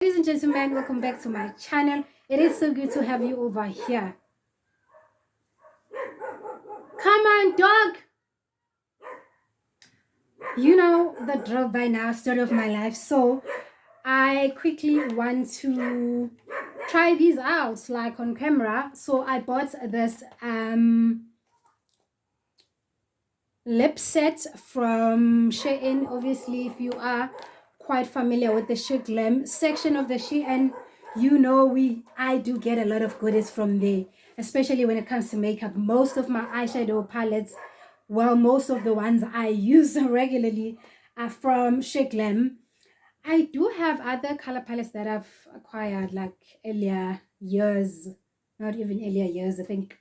Ladies and gentlemen, welcome back to my channel. It is so good to have you over here. Come on, dog! You know the drill by now, story of my life. So I quickly want to try these out like on camera. So I bought this lip set from Shein. Obviously, if you are quite familiar with the Glam section of the Shein, you know I do get a lot of goodies from there, especially when it comes to makeup. Most of my eyeshadow palettes, well, most of the ones I use regularly are from Glam. I do have other color palettes that I've acquired like earlier years, not even earlier years, I think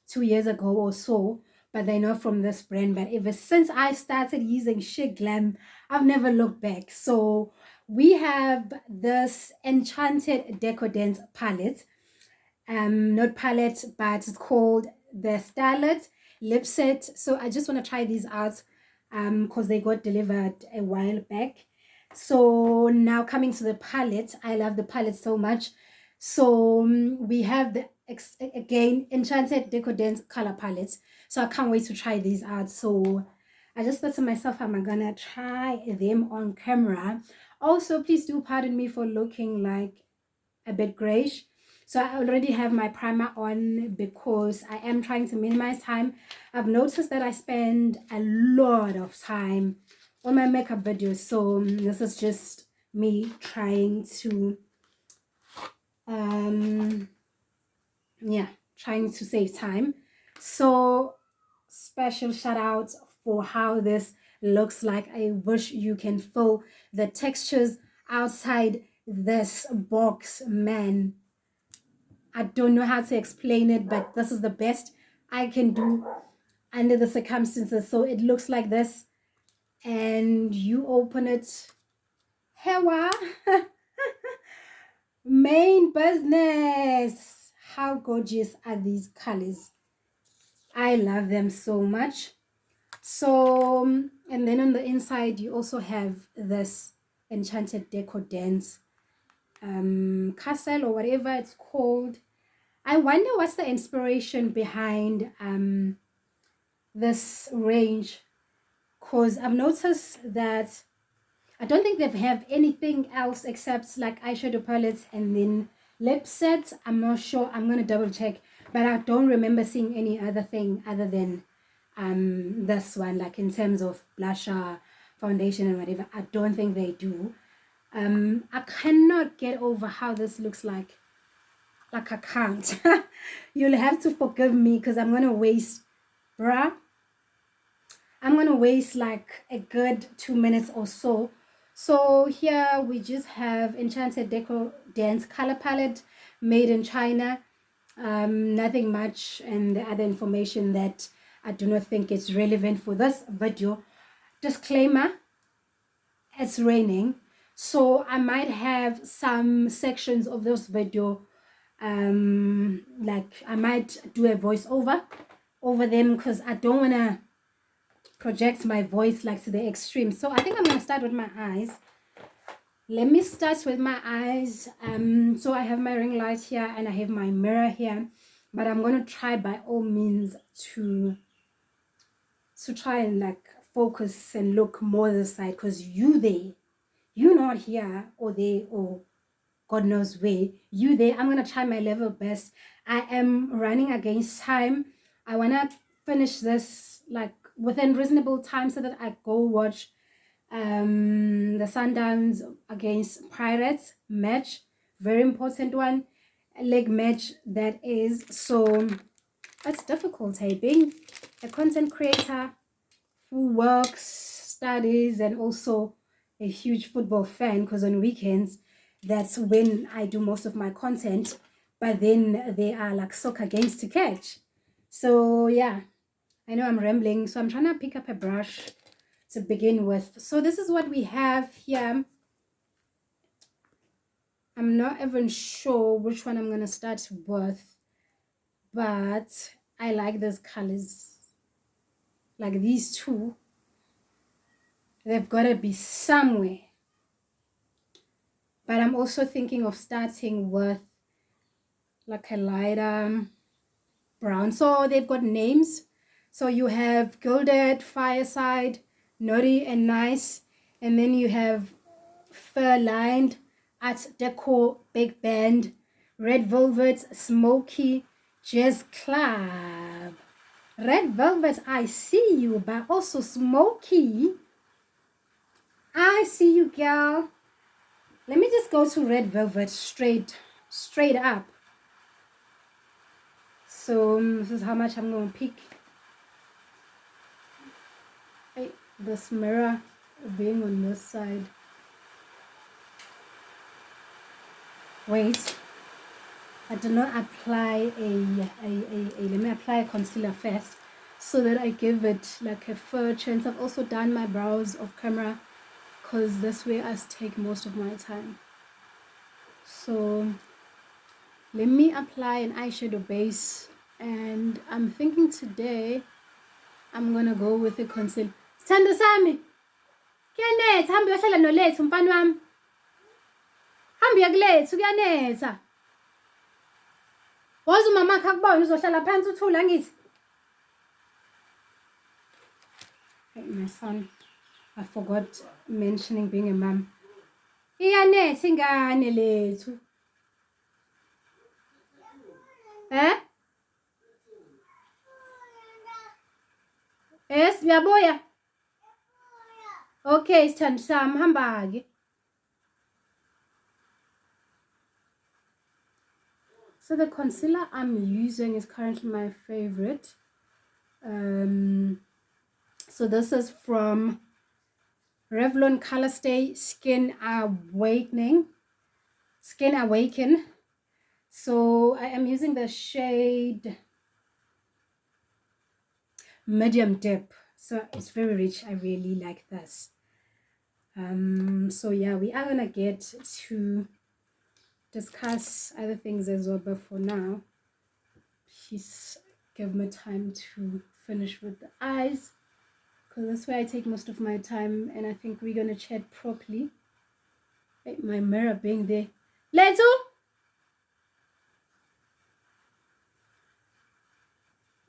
2 years ago or so, but they're not from this brand. But ever since I started using Glam, I've never looked back. So we have this Enchanted Decor Dance palette. Not palette, but it's called the Starlet Lip Set. So I just want to try these out because they got delivered a while back. So now coming to the palette, I love the palette so much. So we have the again Enchanted Decor Dance color palette. So I can't wait to try these out. So I just thought to myself, am I gonna try them on camera? Also, please do pardon me for looking like a bit grayish. So I already have my primer on because I am trying to minimize time. I've noticed that I spend a lot of time on my makeup videos. So this is just me trying to trying to save time. So special shout out for how this looks like. I wish you can feel the textures outside this box, man. I don't know how to explain it, but this is the best I can do under the circumstances. So it looks like this, and you open it. Hewa, main business. How gorgeous are these colors? I love them so much. So, and then on the inside, you also have this Enchanted Decor Dance castle or whatever it's called. I wonder what's the inspiration behind this range, because I've noticed that I don't think they have anything else except like eyeshadow palettes and then lip sets. I'm not sure. I'm gonna double check, but I don't remember seeing any other thing other than this one, like in terms of blusher, foundation, and whatever. I don't think they do. I cannot get over how this looks like. Like I can't. You'll have to forgive me because I'm gonna waste, bruh. I'm gonna waste like a good 2 minutes or so. So here we just have Enchanted Decor Dance color palette made in China. Nothing much, and the other information that I do not think is relevant for this video. Disclaimer, it's raining, so I might have some sections of this video like I might do a voiceover over them because I don't want to project my voice like to the extreme. So I think I'm going to start with my eyes. Let me start with my eyes. So I have my ring light here and I have my mirror here, but I'm going to try by all means to try and like focus and look more this side, because you not here or there or God knows where, you there. I'm gonna try my level best. I am running against time. I wanna finish this like within reasonable time so that I go watch the Sundowns against Pirates match. Very important one, leg match that is. So that's difficult, hey, being a content creator who works, studies, and also a huge football fan, because on weekends that's when I do most of my content, but then they are like soccer games to catch. So yeah, I know I'm rambling, so I'm trying to pick up a brush to begin with. So this is what we have here. I'm not even sure which one I'm gonna start with, but I like those colors, like these two. They've got to be somewhere. But I'm also thinking of starting with like a lighter brown. So they've got names. So you have Gilded, Fireside, Naughty and Nice. And then you have Fur Lined, Art Decor, Big Band, Red Velvet, Smoky, Jazz Club. Red Velvet, I see you, but also Smoky. I see you, girl. Let me just go to Red Velvet straight up. So this is how much I'm going to pick. Hey, this mirror being on this side. Wait, I did not apply let me apply a concealer first so that I give it like a fair chance. I've also done my brows off camera because this way I take most of my time. So let me apply an eyeshadow base, and I'm thinking today I'm gonna go with a concealer. Sithando sami, kuyanetha, hamba uyohlala noLethu mfana wami. Hamba uye kuLethu, kuyanetha. Wazi umama wakhe akubona uzohlala phansi uthula ngithi. Hey, my son, I forgot mentioning being a mom. Iyanetha ingane lethu. Yes, uyabuya. Okay, sithando sami, hamba ke. So the concealer I'm using is currently my favorite. So this is from Revlon Color Stay Skin Awaken. So I am using the shade Medium Dip. So it's very rich. I really like this. So yeah, we are gonna get to discuss other things as well, but for now, please give me time to finish with the eyes, because that's where I take most of my time, and I think we're gonna chat properly. Hey, my mirror being there. Letu!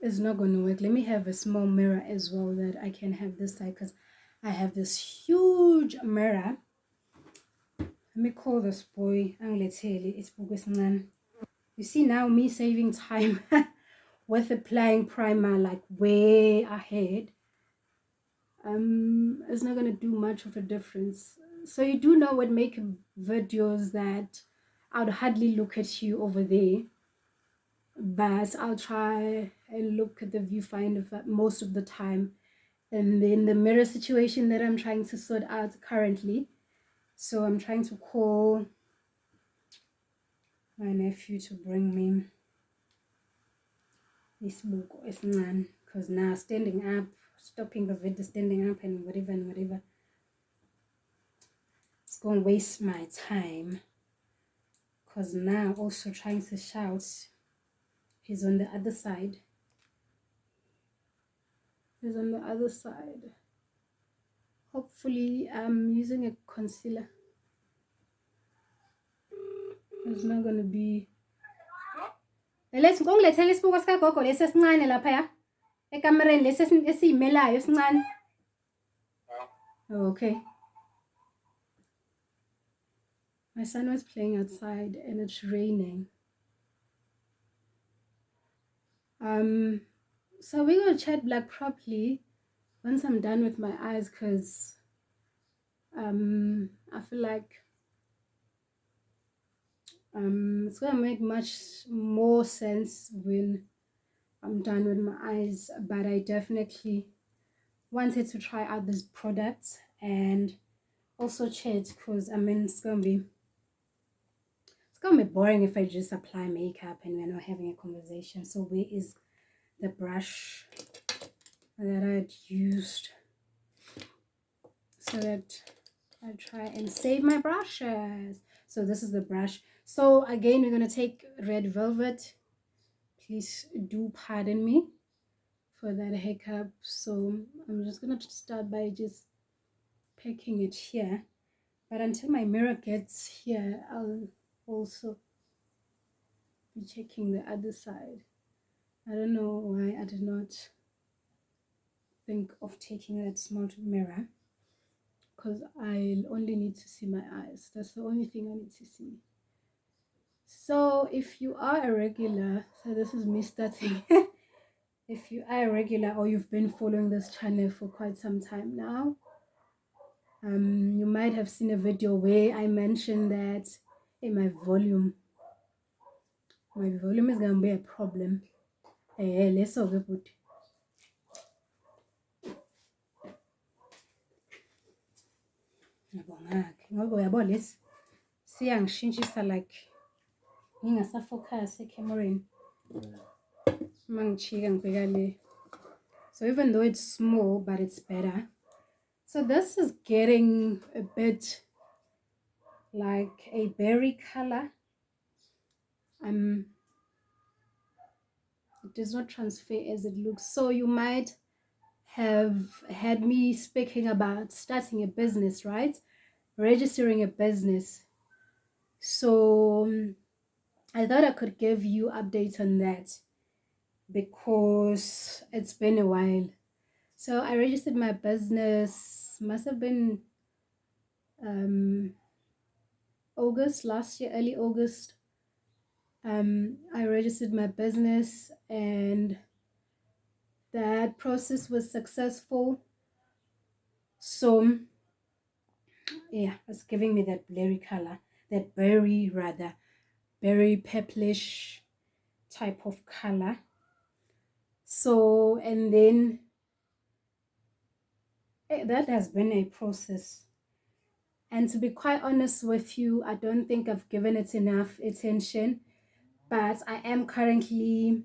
It's not gonna work. Let me have a small mirror as well that I can have this side, because I have this huge mirror. Let me call this boy Anglethele. It's Bugusnan. You see now me saving time with applying primer like way ahead. It's not gonna do much of a difference. So you do know what make videos that I would hardly look at you over there, but I'll try and look at the viewfinder most of the time. And then the mirror situation that I'm trying to sort out currently. So I'm trying to call my nephew to bring me this book, because now standing up, stopping the video, standing up and whatever, it's gonna waste my time, because now also trying to shout, he's on the other side. Hopefully I'm using a concealer. It's not gonna be. Let's go. Let's isibuko sikagogo lesi esincane lapha ekamereni lesi esiyimelayo esincane. Okay. My son was playing outside and it's raining. So we're gonna chat black properly once I'm done with my eyes, because I feel like it's gonna make much more sense when I'm done with my eyes. But I definitely wanted to try out these products and also chat, because I mean it's gonna be boring if I just apply makeup and we're not having a conversation. So where is the brush that I'd used so that I try and save my brushes? So this is the brush. So again, we're gonna take Red Velvet. Please do pardon me for that hiccup. So I'm just gonna start by just packing it here. But until my mirror gets here, I'll also be checking the other side. I don't know why I did not think of taking that small mirror, because I only need to see my eyes. That's the only thing I need to see. So if you are a regular, so this is me starting. If you are a regular or you've been following this channel for quite some time now, you might have seen a video where I mentioned that in my volume is gonna be a problem. Let's go good. Ngiyabonga-ke ngoba uyabo lesi siyangishintshisa like ngingasafocus ecameraini uma ngichika ngibheka le. So even though it's small, but it's better. So this is getting a bit like a berry color. It does not transfer as it looks. So you might have had me speaking about starting a business, right? Registering a business. So I thought I could give you updates on that because it's been a while. So I registered my business, must have been August last year, early August. I registered my business and that process was successful. So yeah, it's giving me that berry color, that berry purplish type of color. So, and then that has been a process. And to be quite honest with you, I don't think I've given it enough attention, but I am currently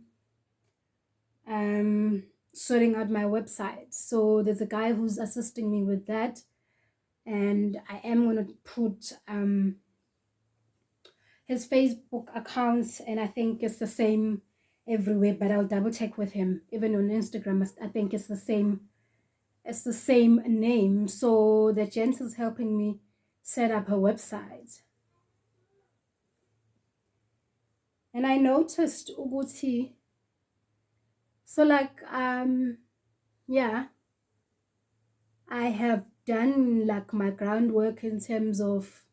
sorting out my website. So there's a guy who's assisting me with that, and I am going to put his Facebook accounts, and I think it's the same everywhere, but I'll double check with him. Even on Instagram, I think it's the same name. So the gent is helping me set up a website. And I noticed ukuthi, so like yeah, I have done like my groundwork in terms of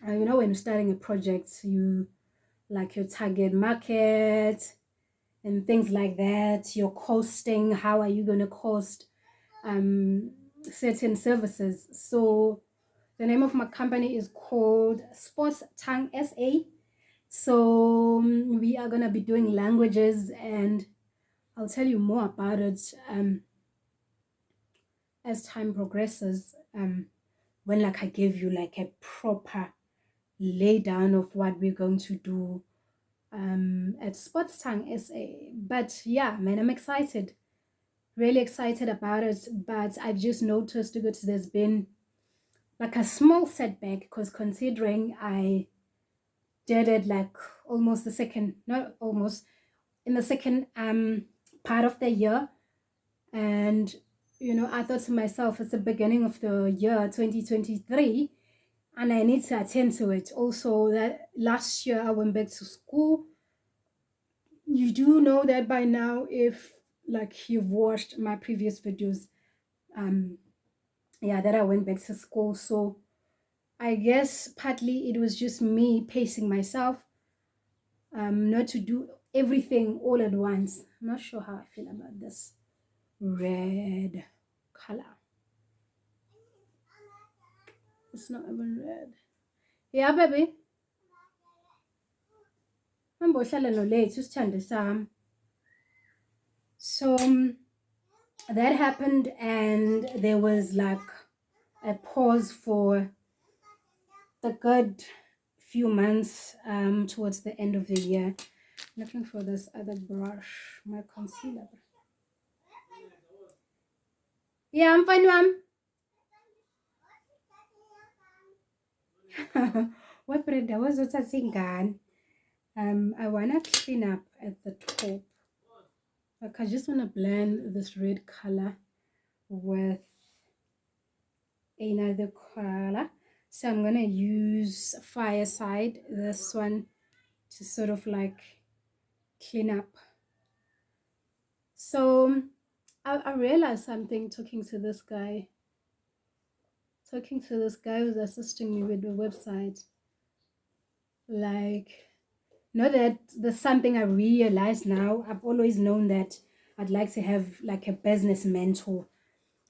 you know, when you're starting a project, you like your target market and things like that, your costing, how are you going to cost certain services. So the name of my company is called Sports Tongue SA. So we are going to be doing languages, and I'll tell you more about it as time progresses, when like I give you like a proper lay down of what we're going to do at Sports Tongue SA. But yeah, man, I'm excited, really excited about it. But I've just noticed that there's been like a small setback, because considering I did it like almost the second, not almost, in the second part of the year, and you know, I thought to myself, it's the beginning of the year 2023 and I need to attend to it. Also, that last year I went back to school. You do know that by now, if like you've watched my previous videos, yeah, that I went back to school. So I guess partly it was just me pacing myself, not to do everything all at once. I'm not sure how I feel about this red color. It's not even red. Yeah, baby. So that happened, and there was like a pause for the good few months towards the end of the year. Looking for this other brush, my concealer. Yeah, I'm fine, ma'am. What Brenda was what saying? I wanna clean up at the top. Like I just wanna blend this red color with another color. So I'm gonna use Fireside, this one, to sort of like clean up. So I realized something talking to this guy who's assisting me with the website. Like, not that there's something I realized now. I've always known that I'd like to have like a business mentor,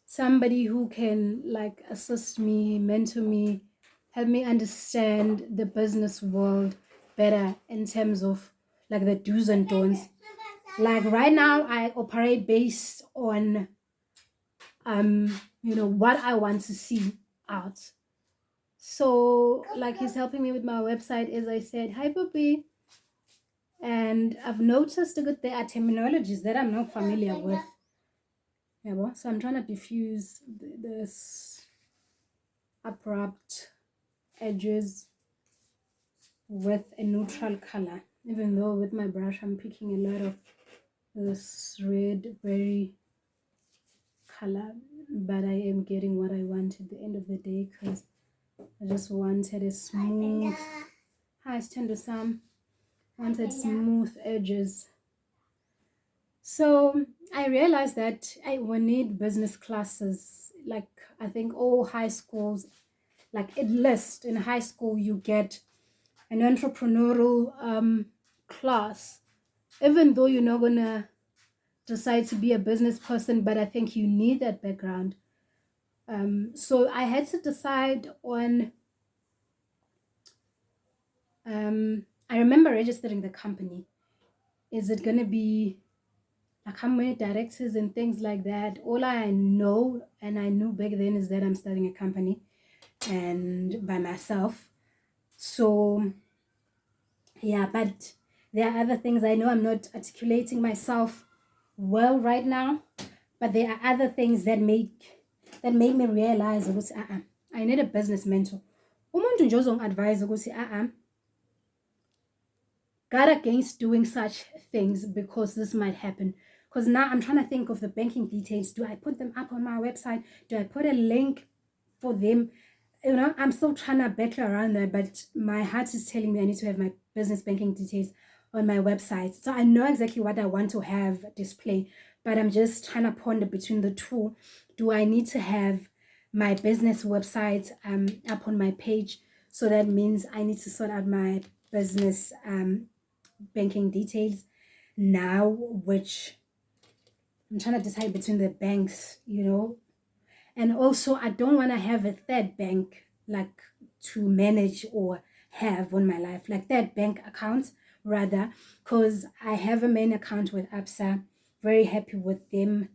somebody who can like assist me, mentor me, help me understand the business world better in terms of like the do's and don'ts. Like right now, I operate based on what I want to see out. So like he's helping me with my website, as I said. Hi, Bobby. And I've noticed that there are terminologies that I'm not familiar with. Yeah, well, so I'm trying to diffuse this abrupt edges with a neutral color, even though with my brush I'm picking a lot of this red berry color, but I am getting what I want at the end of the day because I just wanted a smooth, hi, stand to some, wanted smooth edges. So I realized that I will need business classes. Like I think all high schools, like at least in high school, you get an entrepreneurial class, even though you're not gonna decide to be a business person, but I think you need that background. So I had to decide on. I remember registering the company. Is it gonna be like how many directors and things like that? All I know, and I knew back then, is that I'm starting a company and by myself. So yeah, but there are other things. I know I'm not articulating myself well right now, but there are other things that make me realize ukuthi I need a business mentor. Umuntu nje ozongi-advise ukuthi guard against doing such things because this might happen. Because now I'm trying to think of the banking details. Do I put them up on my website? Do I put a link for them? I'm still trying to battle around that, but my heart is telling me I need to have my business banking details on my website. So I know exactly what I want to have display, but I'm just trying to ponder between the two. Do I need to have my business website up on my page? So that means I need to sort out my business banking details now, which I'm trying to decide between the banks, and also I don't want to have a third bank like to manage or have on my life, like that bank account rather, because I have a main account with Absa, very happy with them.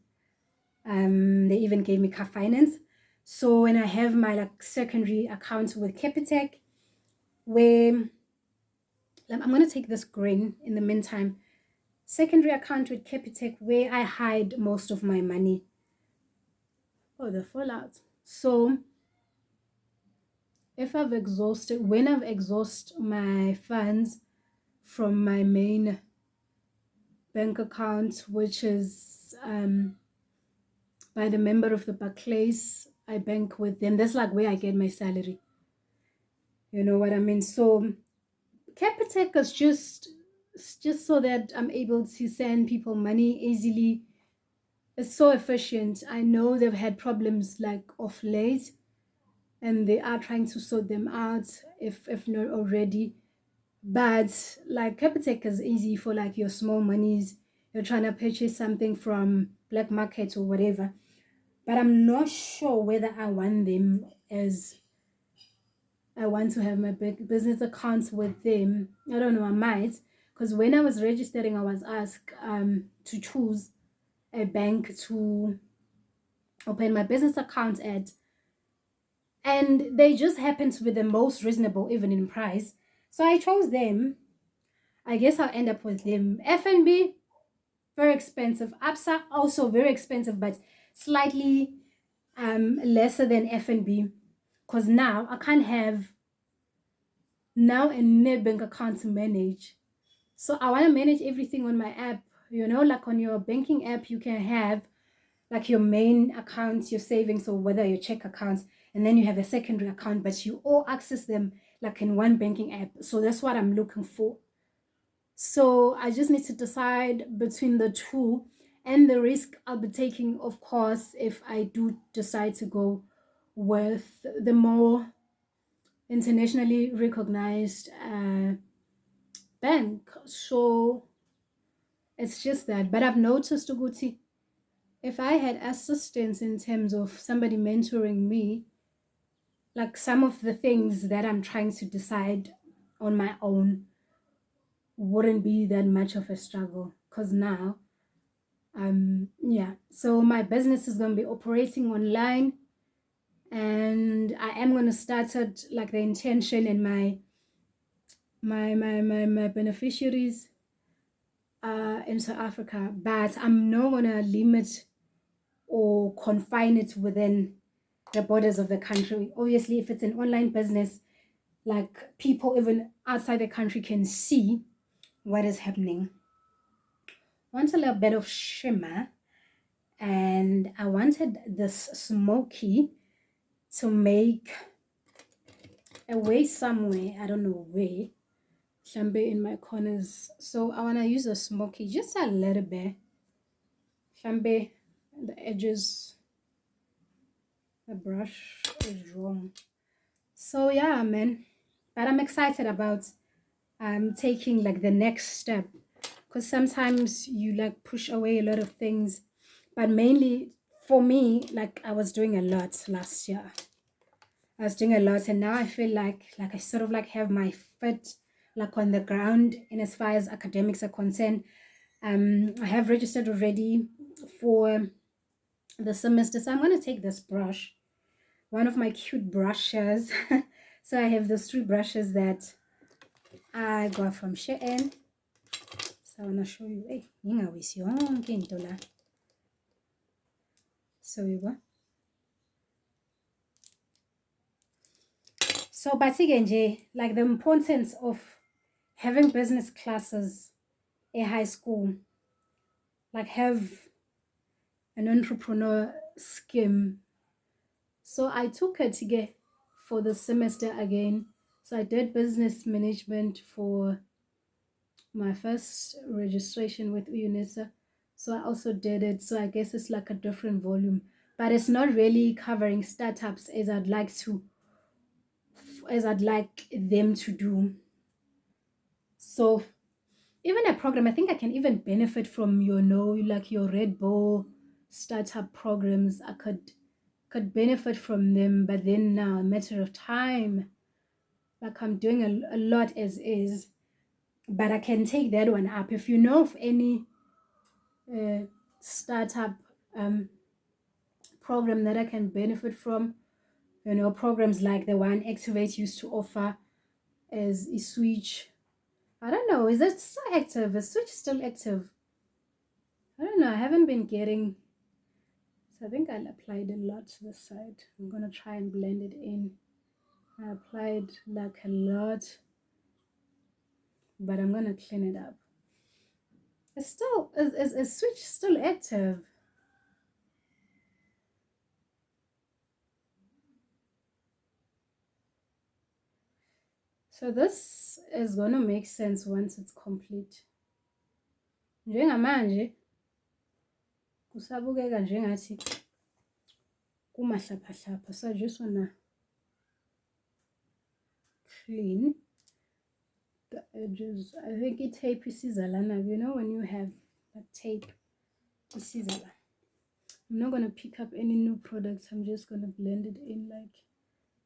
They even gave me car finance. So when I have my like secondary account with Capitec, where I'm going to take this green in the meantime, secondary account with Capitec where I hide most of my money. Oh, the fallout. So when I've exhausted my funds from my main bank account, which is by the member of the Barclays, I bank with them. That's like where I get my salary. You know what I mean? So Capitec is just so that I'm able to send people money easily. It's so efficient. I know they've had problems like of late, and they are trying to sort them out if not already. But like Capitec is easy for like your small monies. You're trying to purchase something from black market or whatever. But I'm not sure whether I want them as I want to have my business accounts with them. I don't know, I might. Because when I was registering, I was asked to choose a bank to open my business account at. And they just happened to be the most reasonable, even in price. So I chose them. I guess I'll end up with them. FNB, very expensive. Absa, also very expensive, but slightly lesser than FNB. Because now I can't have now a net bank account to manage. So I want to manage everything on my app. Like on your banking app, you can have like your main accounts, your savings, or whether your check accounts, and then you have a secondary account, but you all access them like in one banking app. So that's what I'm looking for. So I just need to decide between the two, and the risk I'll be taking, of course, if I do decide to go with the more internationally recognized bank. So it's just that. But I've noticed, Uguti, if I had assistance in terms of somebody mentoring me, like some of the things that I'm trying to decide on my own wouldn't be that much of a struggle. Because now, yeah, so my business is going to be operating online, and I am going to start it like the intention and my beneficiaries in South Africa, but I'm not going to limit or confine it within the borders of the country. Obviously, if it's an online business, like people even outside the country can see what is happening. I want a little bit of shimmer, and I wanted this smoky to make a way somewhere. I don't know where. Shambe in my corners. So I want to use a smoky just a little bit. Shambe, the edges, the brush is wrong. So yeah, man. But I'm excited about taking like the next step, because sometimes you like push away a lot of things, but mainly for me, like I was doing a lot last year. I was doing a lot, and now I feel like I sort of like have my foot like on the ground in as far as academics are concerned. I have registered already for the semester, so I'm going to take this brush, one of my cute brushes. So I have those three brushes that I got from Shein. So I want to show you. Hey, so you go. So Batigenje, like the importance of having business classes in high school, like have an entrepreneur scheme. So I took it again for the semester again. So I did business management for my first registration with UNISA. So I also did it. So I guess it's like a different volume, but it's not really covering startups as I'd like them to do. So even a program, I think I can even benefit from like your Red Bull startup programs. I could benefit from them, but then now a matter of time, like I'm doing a lot as is, but I can take that one up. If you know of any startup program that I can benefit from, programs like the one Activate used to offer as a Switch. I don't know, is it still active? Is Switch still active? I don't know, I haven't been getting. So I think I applied a lot to the side. I'm gonna try and blend it in. I applied like a lot, but I'm gonna clean it up. It's still is Switch still active? So this is gonna make sense once it's complete. Njengamanje kusabukeka njengathi kumahlaphahlapha. So I just wanna clean the edges. I think it tape isiza lana. When you have a tape isiza lana. I'm not gonna pick up any new products. I'm just gonna blend it in like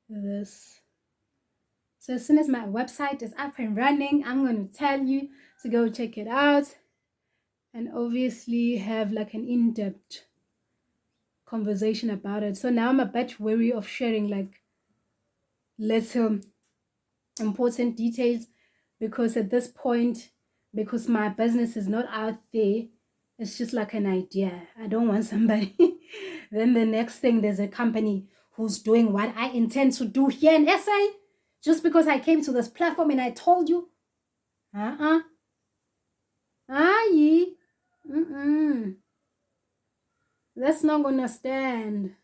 this. So as soon as my website is up and running, I'm gonna tell you to go check it out, and obviously have like an in-depth conversation about it. So now I'm a bit wary of sharing like little important details, because at this point, because my business is not out there, it's just like an idea. I don't want somebody then the next thing there's a company who's doing what I intend to do here in SA just because I came to this platform and I told you. Aye. That's not gonna stand.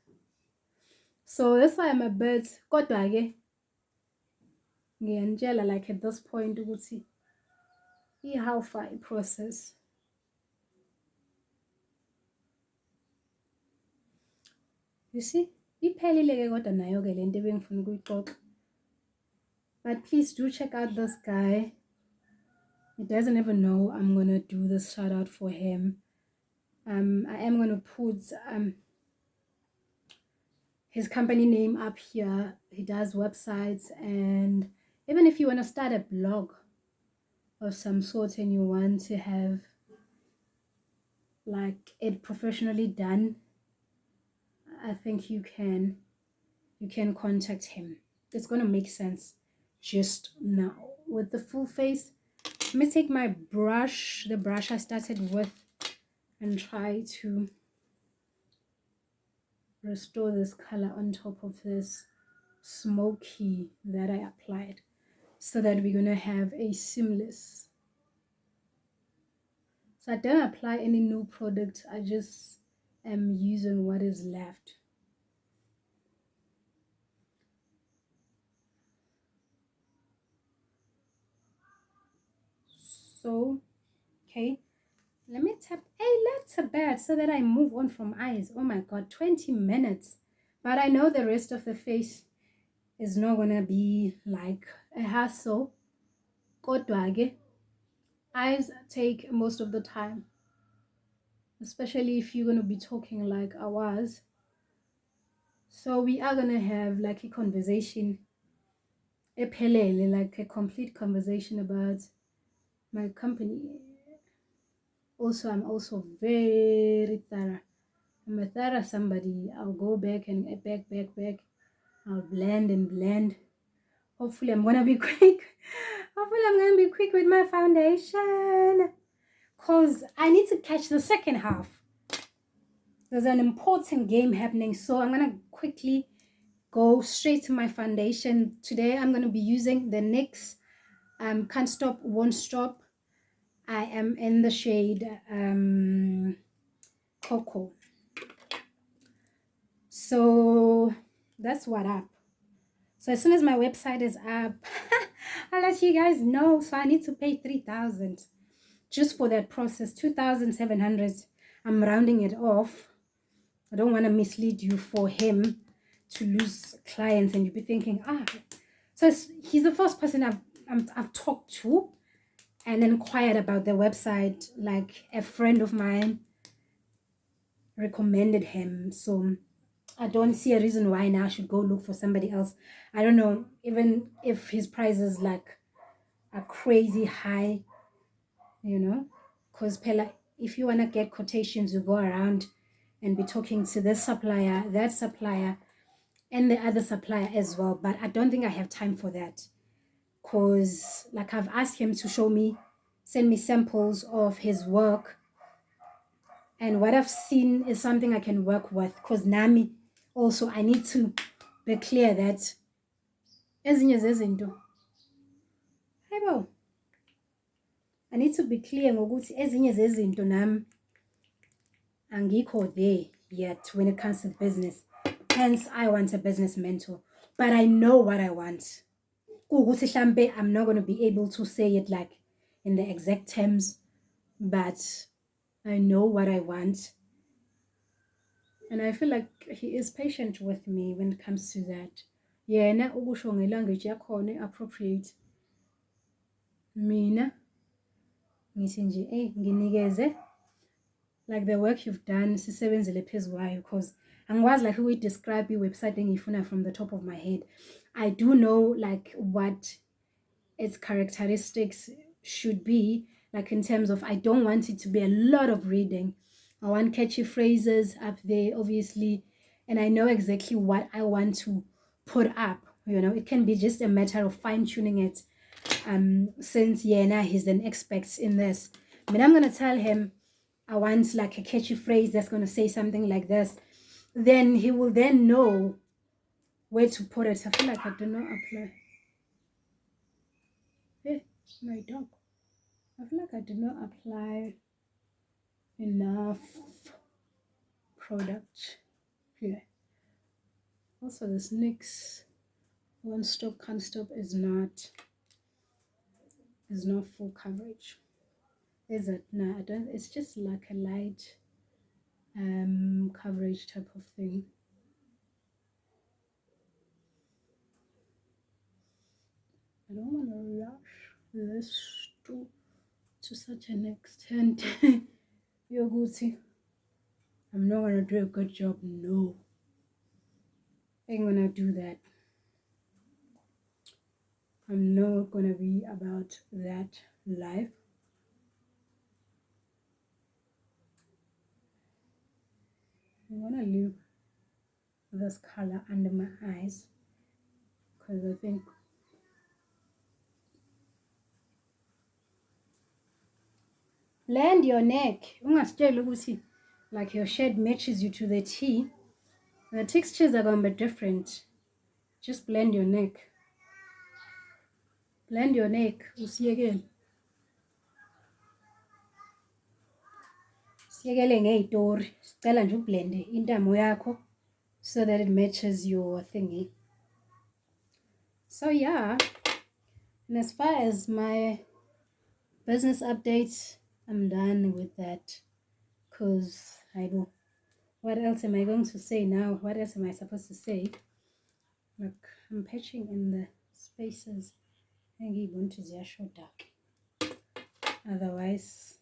So that's why I'm a bit kodwa ke ngiyanitshela like at this point ukuthi how far process. You see, iphelile ke kodwa nayo ke lento ebengifuna ukuyixoxa. But please do check out this guy. He doesn't even know I'm gonna do this shout out for him. I am gonna put his company name up here. He does websites, and even if you want to start a blog of some sort and you want to have like it professionally done, I think you can contact him. It's gonna make sense just now. With the full face, let me take my brush, the brush I started with, and try to restore this color on top of this smoky that I applied, so that we're gonna have a seamless. So I don't apply any new product, I just am using what is left. So okay, let me tap a little bit so that I move on from eyes. Oh my god, 20 minutes. But I know the rest of the face is not gonna be like a hassle. Kodwa ke, eyes take most of the time, especially if you're gonna be talking like I was. So we are gonna have like a conversation, like a complete conversation about my company. Also, I'm also very thorough. I'm a thorough somebody. I'll go back and back. I'll blend and blend. Hopefully, I'm gonna be quick. Hopefully, I'm gonna be quick with my foundation, because I need to catch the second half. There's an important game happening, so I'm gonna quickly go straight to my foundation. Today, I'm gonna be using the NYX Can't Stop, Won't Stop. I am in the shade Cocoa. So that's what up. So as soon as my website is up, I'll let you guys know. So I need to pay 3,000 just for that process. 2,700. I'm rounding it off. I don't want to mislead you for him to lose clients and you be thinking, so he's the first person I've talked to and inquired about the website. Like a friend of mine recommended him. So I don't see a reason why now I should go look for somebody else. I don't know, even if his prices like are crazy high, because Pella, if you want to get quotations, you go around and be talking to this supplier, that supplier, and the other supplier as well. But I don't think I have time for that, because like I've asked him to send me samples of his work, and what I've seen is something I can work with, because Nami also I need to be clear that ezinye zezinto, hayibo, I need to be clear ngokuthi ezinye zezinto nami angikho there yet when it comes to business. Hence I want a business mentor, but I know what I want. Kuwukuthi hlambe I'm not going to be able to say it like in the exact terms, but I know what I want. And I feel like he is patient with me when it comes to that. Yena ukusho ngelanguage yakhona appropriate. Mina ngithi nje nginikeze like the work you've done sisebenzele phezu kwayo, because angikwazi like ukuyidescribe iwebsite engiyifuna from the top of my head. I do know like what its characteristics should be, like in terms of I don't want it to be a lot of reading. I want catchy phrases up there, obviously, and I know exactly what I want to put up. It can be just a matter of fine-tuning it. Since Yena he's an expert in this, I mean, I'm gonna tell him I want like a catchy phrase that's gonna say something like this. Then he will then know where to put it. I feel like I do not apply. Hey, my dog. I feel like I did not apply enough product here. Also, this NYX One Stop Can't Stop is not full coverage. Is it? No, I don't. It's just like a light coverage type of thing. I don't want to rush this to such an extent. Yoguti, I'm not gonna do a good job. No, ain't gonna do that. I'm not gonna be about that life. I'm gonna leave this color under my eyes because I think blend your neck. Ungasitsheli ukuthi like your shade matches you to the T. The textures are gonna be different. Just blend your neck. Blend your neck. Usiyekele. Siyekele ngey'tori. Sicela nje ublende intamo yakho so that it matches your thingy. So yeah, and as far as my business updates, I'm done with that. Cause I know what else am I going to say now? What else am I supposed to say? Look, I'm patching in the spaces. Otherwise,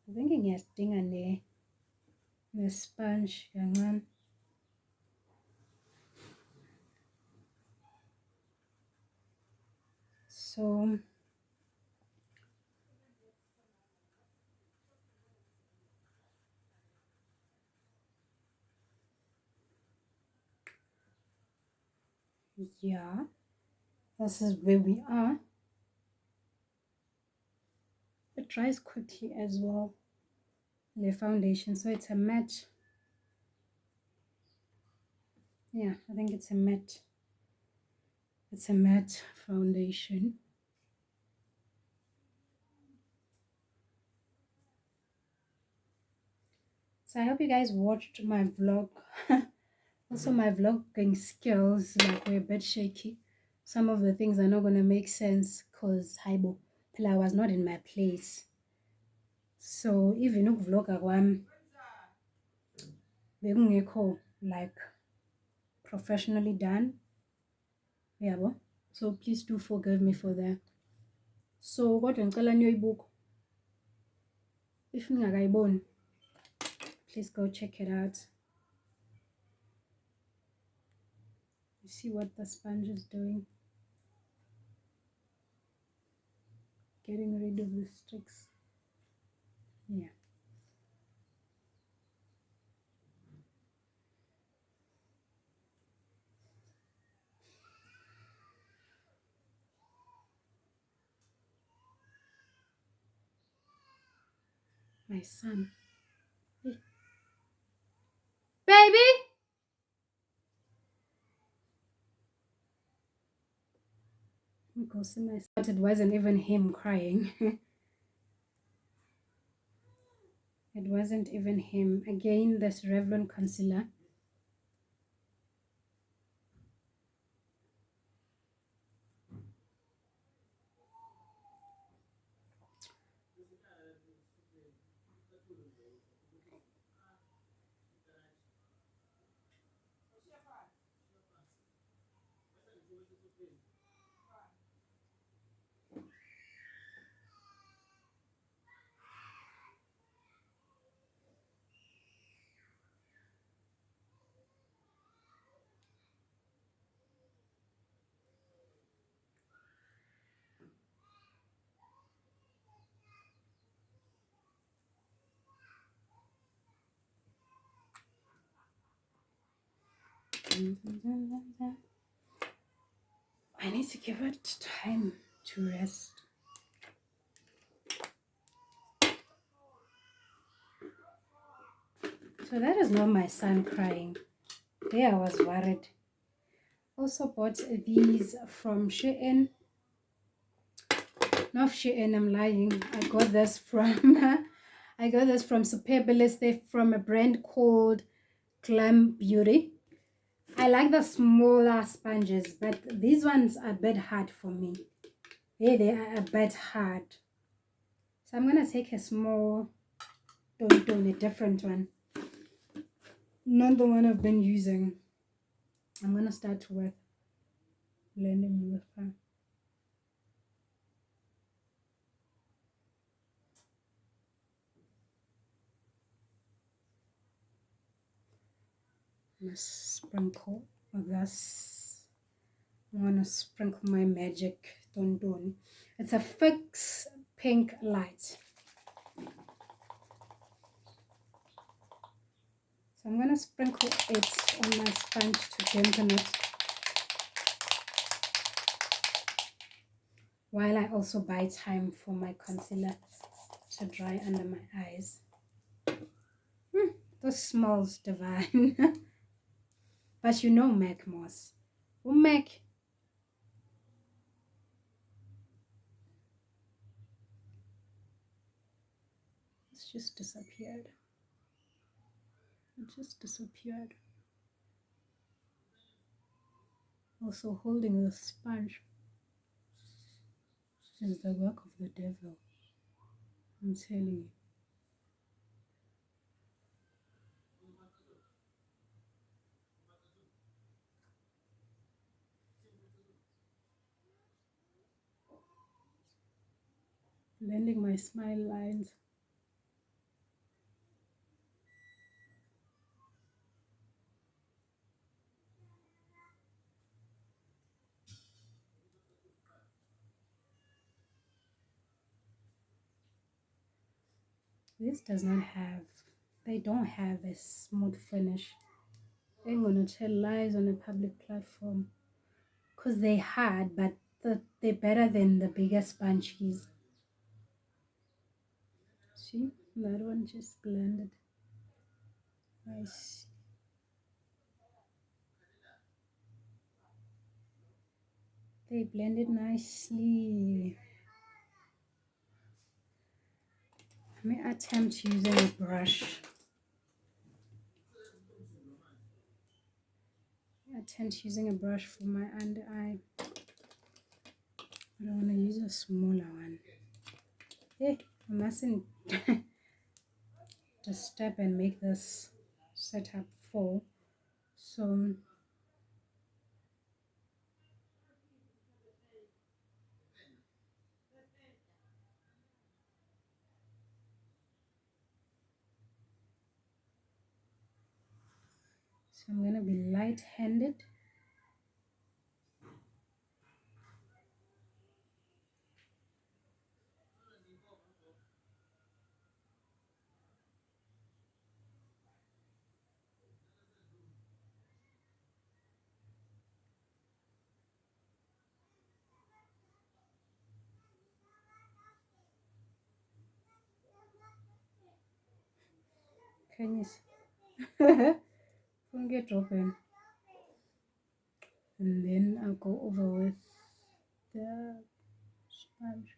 I think ngiyadinga ne-sponge kancane. So yeah, this is where we are. It dries quickly as well, the foundation, so it's a matte. Yeah, I think it's a matte. It's a matte foundation. So I hope you guys watched my vlog. Also, my vlogging skills were a bit shaky. Some of the things are not going to make sense because I was not in my place. So even ukuvlogger kwami bekungekho like professionally done. Yabo. So please do forgive me for that. So kodwa ngicela niyoyibuka. If ningakayiboni, please go check it out. You see what the sponge is doing? Getting rid of the sticks. Yeah. My son. Hey. Baby! Because it wasn't even him crying. It wasn't even him. Again, this Revlon concealer. I need to give it time to rest. So that is not my son crying. There I was worried. Also bought these from Shein. Not Shein, I'm lying. I got this from I got this from Superbalist. They're from a brand called Glam Beauty. I like the smaller sponges, but these ones are a bit hard for me. Yeah, they are a bit hard. So I'm going to take a small, a different one. Not the one I've been using. I'm going to start with blending with her. I'm going to sprinkle this. I'm going to sprinkle my magic don. It's a fix pink light. So I'm going to sprinkle it on my sponge to dampen it, while I also buy time for my concealer to dry under my eyes. This smells divine. But you know Mac Moss. Oh, Mac. It's just disappeared. It just disappeared. Also holding the sponge is the work of the devil. I'm telling you. Blending my smile lines. This does not have, they don't have a smooth finish. I ain't gonna tell lies on a public platform. Because they hard, but they're better than the bigger sponges. See, that one just blended. Nice. They blended nicely. Let me attempt using a brush. Attempt using a brush for my under eye. But I want to use a smaller one. Hey, I mustn't disturb and make this setup full. So I'm going to be light-handed. Can you see? Don't get open. And then I'll go over with the sponge.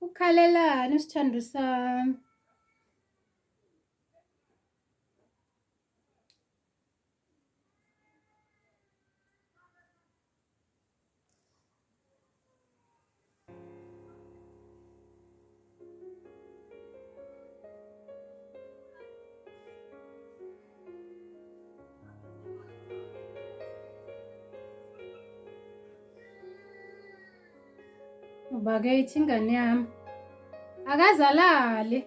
Ukhalelani sithando sami. Ubakethi ingane yami akazalali.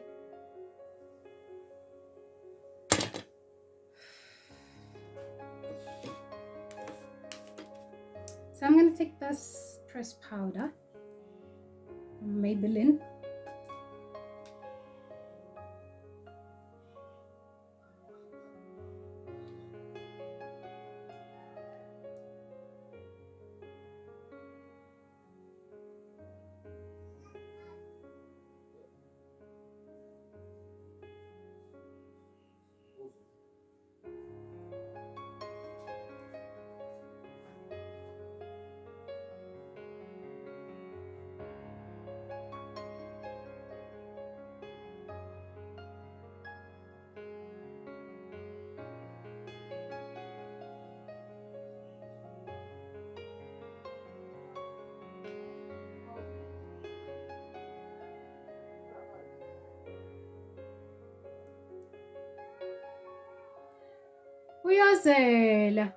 So I'm going to take this pressed powder from Maybelline. Uyazela.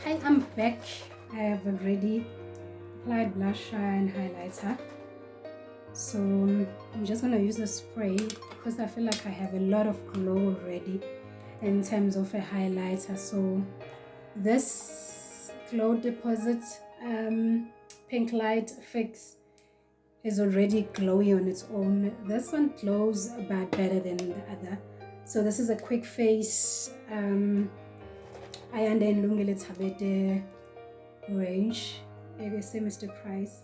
Hi, I'm back. I have already applied blusher and highlighter. So I'm just gonna use a spray because I feel like I have a lot of glow already in terms of a highlighter. So this glow deposit pink light fix is already glowy on its own. This one glows but better than the other. So this is a quick face ayanda enilungele thabete range Mr. Price.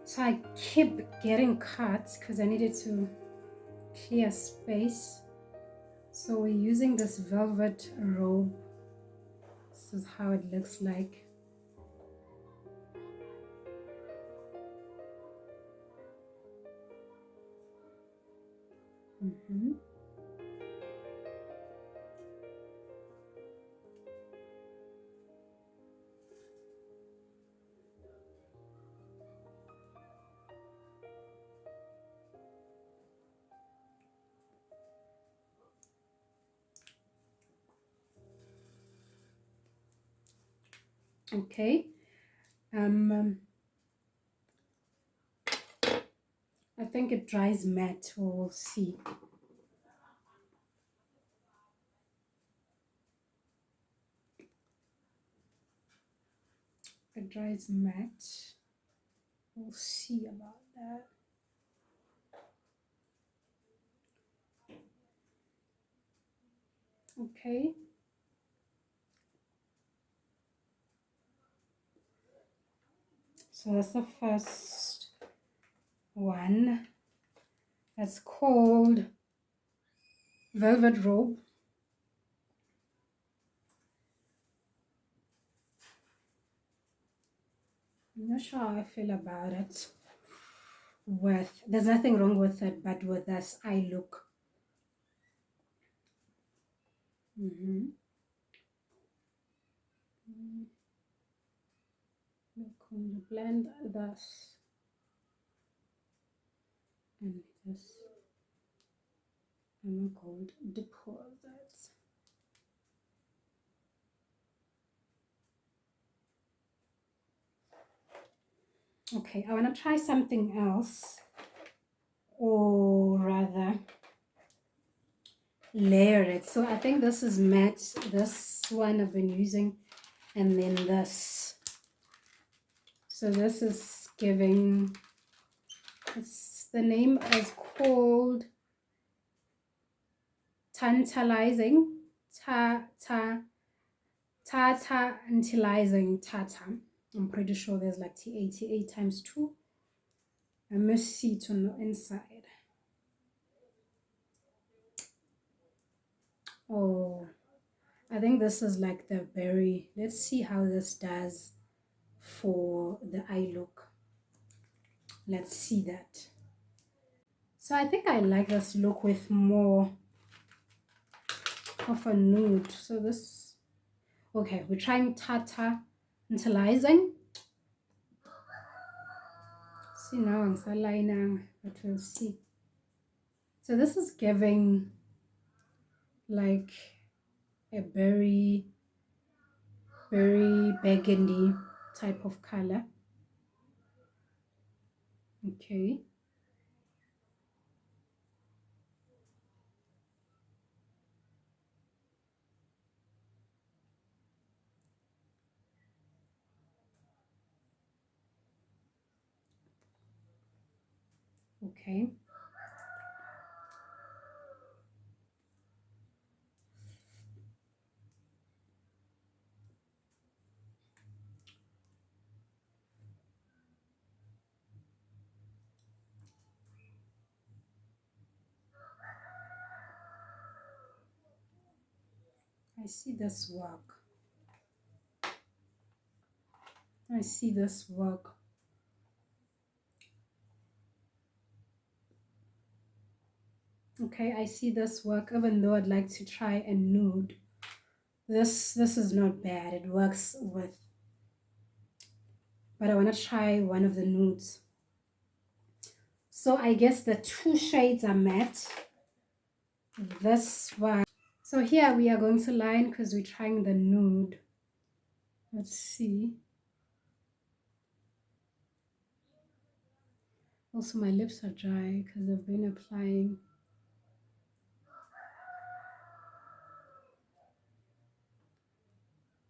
So I keep getting cuts because I needed to clear space. So we're using this velvet robe. This is how it looks like. Mm-hmm. Okay. I think it dries matte. We'll see. It dries matte. We'll see about that. Okay. So that's the first one. That's called Velvet Robe. I'm not sure how I feel about it. There's nothing wrong with it, but with this eye look. Mm-hmm. Look on the blend this and this. I'm called deposits. Okay, I want to try something else, or rather layer it. So I think this is matte. This one I've been using, and then this. So this is giving, the name is called Tantalizing. Tantalizing Tata. I'm pretty sure there's like T-A-T-A times 2. I must see it on the inside. Oh, I think this is like the berry. Let's see how this does for the eye look. Let's see that. So I think I like this look with more of a nude. So this, okay, we're trying Tata Tantalizing. See now I'm lining, but we'll see. So this is giving like a berry burgundy type of color. Okay. Okay. I see this work. I see this work. Okay, I see this work, even though I'd like to try a nude. This is not bad. It works with, but I want to try one of the nudes. So I guess the 2 shades are matte. This one. So here we are going to line because we're trying the nude. Let's see. Also, my lips are dry because I've been applying.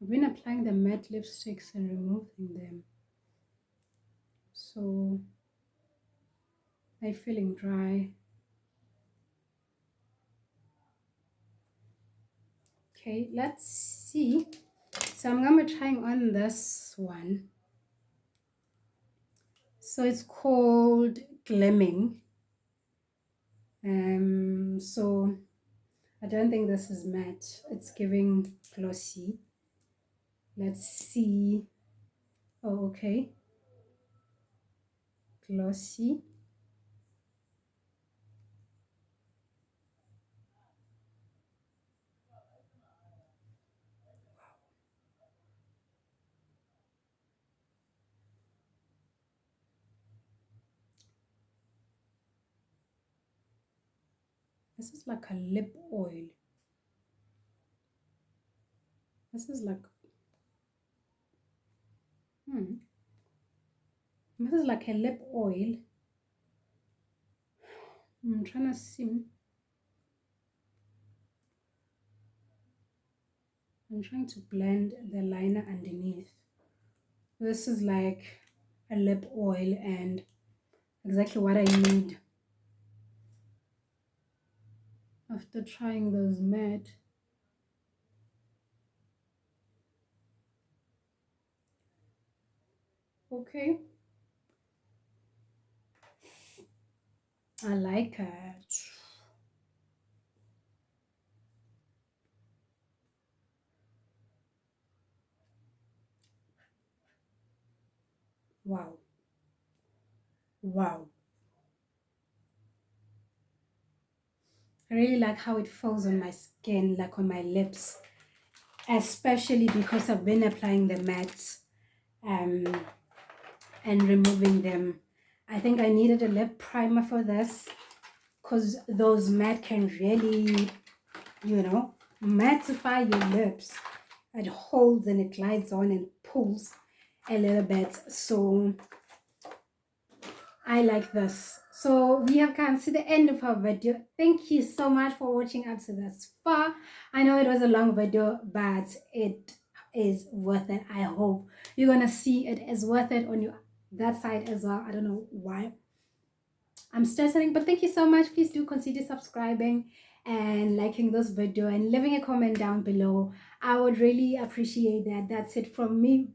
I've been applying the matte lipsticks and removing them. So I'm feeling dry. Okay, let's see. So I'm gonna be trying on this one. So it's called Glimming. So I don't think this is matte. It's giving glossy. Let's see. Oh, okay. Glossy. This is like a lip oil. This is like, hmm. This is like a lip oil. I'm trying to see. I'm trying to blend the liner underneath. This is like a lip oil and exactly what I need after trying those matte. Okay, I like it. Wow, wow. I really like how it falls on my skin, like on my lips, especially because I've been applying the mattes um, and removing them. I think I needed a lip primer for this because those matte can really, mattify your lips. It holds and it glides on and pulls a little bit. So I like this. So we have come to the end of our video. Thank you so much for watching up to this far. I know it was a long video, but it is worth it. I hope you're gonna see it as worth it on your that side as well. I don't know why I'm stressing, but thank you so much. Please do consider subscribing and liking this video and leaving a comment down below. I would really appreciate that. That's it from me.